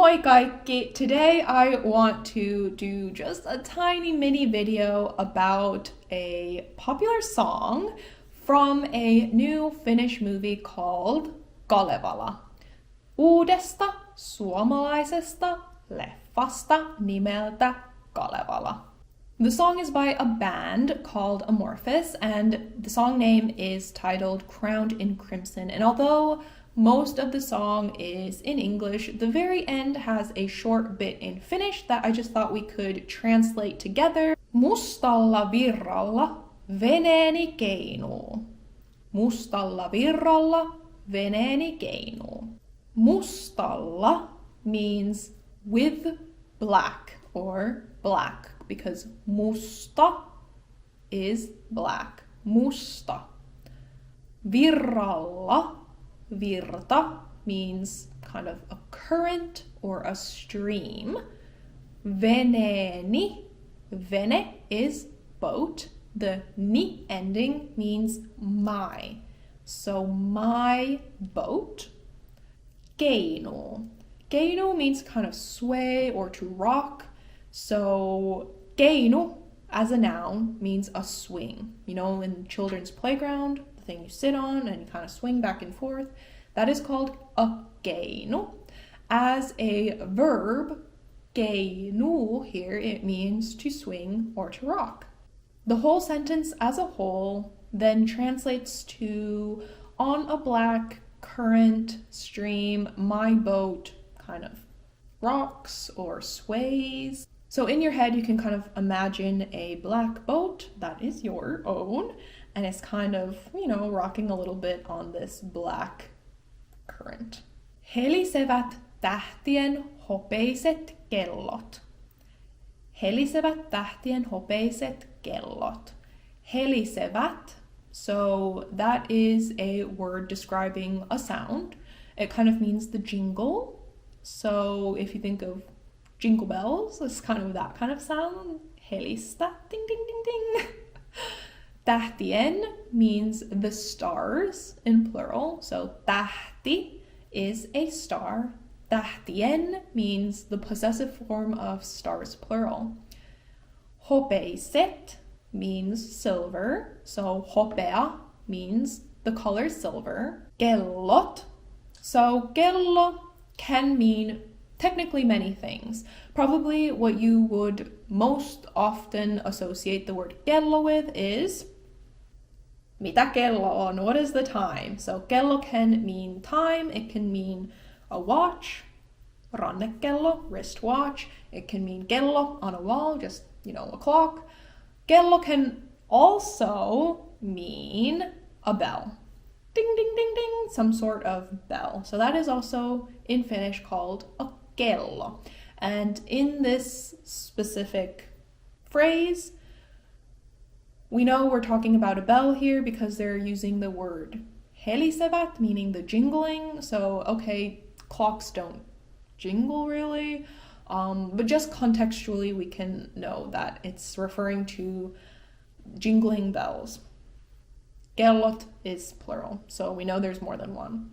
Moi kaikki! Today I want to do just a tiny mini video about a popular song from a new Finnish movie called Kalevala. Uudesta suomalaisesta leffasta nimeltä Kalevala. The song is by a band called Amorphis, and the song name is titled Crowned in Crimson. And although most of the song is in English, the very end has a short bit in Finnish that I just thought we could translate together. Mustalla virralla veneeni keinuu. Mustalla virralla veneeni keinuu. Mustalla means with black or black, because musta is black. Musta. Virralla, virta, means kind of a current or a stream. Veneeni, vene is boat. The ni ending means my. So my boat. Keinuu. Keinuu means kind of sway or to rock. So keinu as a noun means a swing. You know, in children's playground, the thing you sit on and you kind of swing back and forth, that is called a keinu. As a verb, keinu here, it means to swing or to rock. The whole sentence as a whole then translates to on a black current stream, my boat kind of rocks or sways. So in your head, you can kind of imagine a black boat that is your own, and it's kind of, you know, rocking a little bit on this black current. Helisevät tähtien hopeiset kellot. Helisevät tähtien hopeiset kellot. Helisevät, so that is a word describing a sound. It kind of means the jingle. So if you think of jingle bells, it's kind of that kind of sound. Helistä, ding, ding, ding, ding. Tähtien means the stars in plural. So tähti is a star. Tähtien means the possessive form of stars plural. Hopeiset means silver. So hopea means the color silver. Kellot. So kello can mean technically many things. Probably what you would most often associate the word kello with is mitä kello on? What is the time? So kello can mean time. It can mean a watch, rannekello, wristwatch. It can mean kello on a wall, just, you know, a clock. Kello can also mean a bell. Ding, ding, ding, ding, some sort of bell. So that is also in Finnish called a kello. And in this specific phrase, we know we're talking about a bell here because they're using the word helisevät, meaning the jingling. So, okay, clocks don't jingle really, but just contextually we can know that it's referring to jingling bells. Kellot is plural, so we know there's more than one.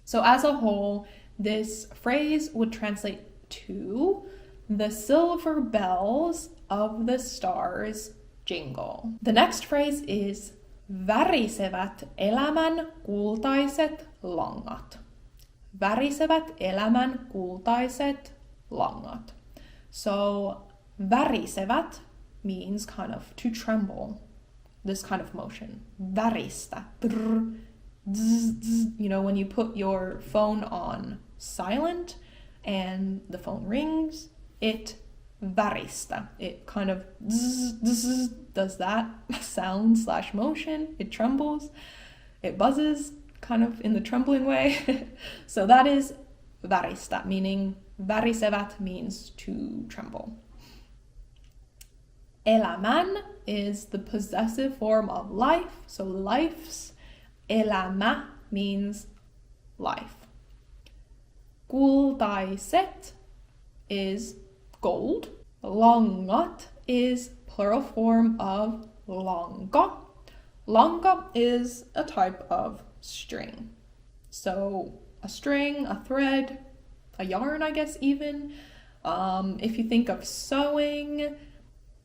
So as a whole, this phrase would translate to the silver bells of the stars jingle. The next phrase is värisevät elämän kultaiset langat. Värisevät elämän kultaiset langat. So värisevät means kind of to tremble. This kind of motion. Väristä. You know, when you put your phone on silent and the phone rings, it väristä. It kind of does that sound / motion. It trembles. It buzzes kind of in the trembling way. So that is väristä, meaning värisevät means to tremble. Elämän is the possessive form of life. So life's. Elämä means life. Kultaiset is gold. Langat is plural form of lanka. Lanka is a type of string. So a string, a thread, a yarn, I guess, even. If you think of sewing,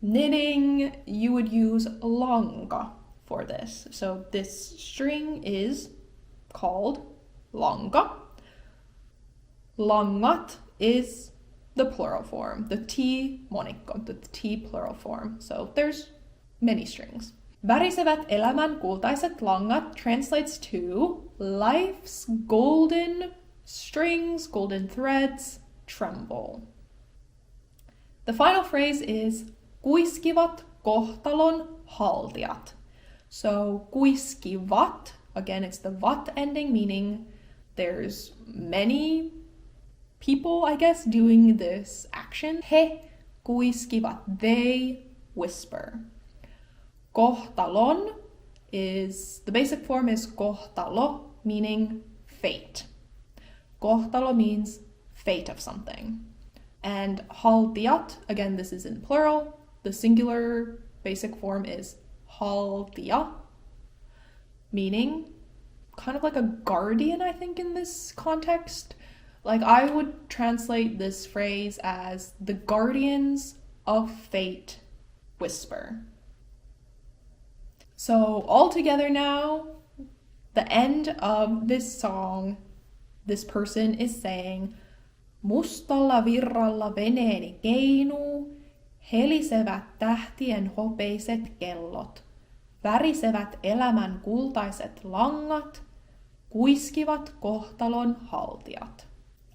knitting, you would use lanka for this. So this string is called lanka. Langat is the plural form, the T monikko, the T plural form. So there's many strings. Värisevät elämän kultaiset langat translates to life's golden strings, golden threads, tremble. The final phrase is kuiskivat kohtalon haltijat. So kuiskivat, again it's the vat ending, meaning there's many people, I guess, doing this action. He kuiskivat, they whisper. Kohtalon is, the basic form is kohtalo, meaning fate. Kohtalo means fate of something. And haltijat, again, this is in plural. The singular basic form is haltija, meaning kind of like a guardian, I think, in this context. Like, I would translate this phrase as the guardians of fate whisper. So all together now, the end of this song, this person is saying, mustalla virralla veneeni keinuu, helisevät tähtien hopeiset kellot, värisevät elämän kultaiset langat, kuiskivat kohtalon haltijat.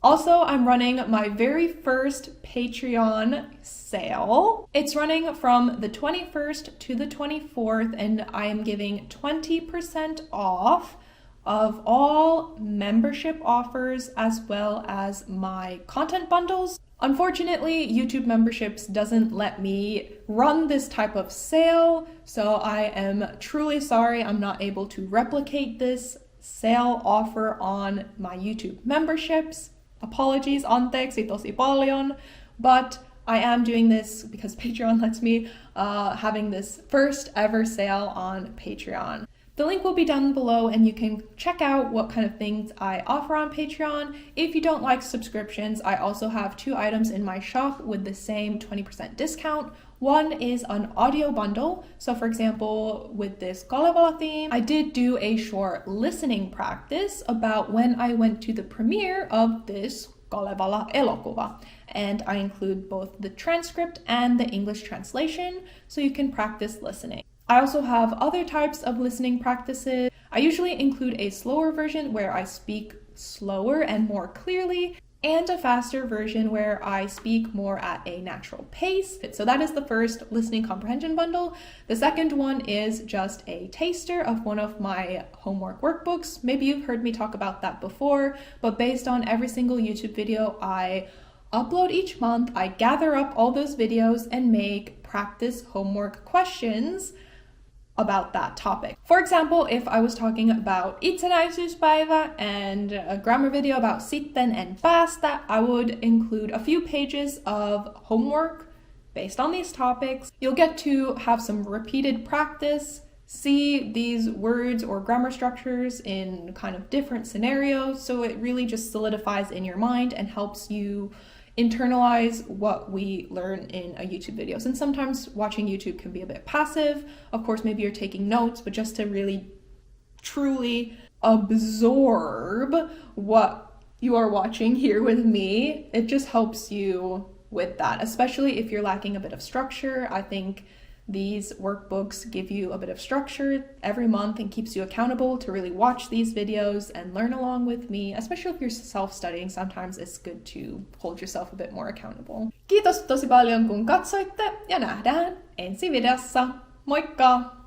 Also, I'm running my very first Patreon sale. It's running from the 21st to the 24th, and I am giving 20% off of all membership offers as well as my content bundles. Unfortunately, YouTube memberships doesn't let me run this type of sale, so I am truly sorry I'm not able to replicate this sale offer on my YouTube memberships. Apologies, anteeksi tosi paljon, but I am doing this because Patreon lets me, having this first ever sale on Patreon. The link will be down below and you can check out what kind of things I offer on Patreon. If you don't like subscriptions, I also have 2 items in my shop with the same 20% discount. One is an audio bundle. So for example, with this Kalevala theme, I did do a short listening practice about when I went to the premiere of this Kalevala elokuva. And I include both the transcript and the English translation, so you can practice listening. I also have other types of listening practices. I usually include a slower version where I speak slower and more clearly, and a faster version where I speak more at a natural pace. So that is the first listening comprehension bundle. The second one is just a taster of one of my homework workbooks. Maybe you've heard me talk about that before, but based on every single YouTube video I upload each month, I gather up all those videos and make practice homework questions about that topic. For example, if I was talking about itsenäisyyspäivä and a grammar video about sitten and päästä, I would include a few pages of homework based on these topics. You'll get to have some repeated practice, see these words or grammar structures in kind of different scenarios, so it really just solidifies in your mind and helps you internalize what we learn in a YouTube video. And sometimes watching YouTube can be a bit passive. Of course, maybe you're taking notes, but just to really truly absorb what you are watching here with me, it just helps you with that, especially if you're lacking a bit of structure. I think these workbooks give you a bit of structure every month and keeps you accountable to really watch these videos and learn along with me, especially if you're self-studying. Sometimes it's good to hold yourself a bit more accountable. Kiitos tosi paljon kun katsoitte ja nähdään ensi videossa. Moikka!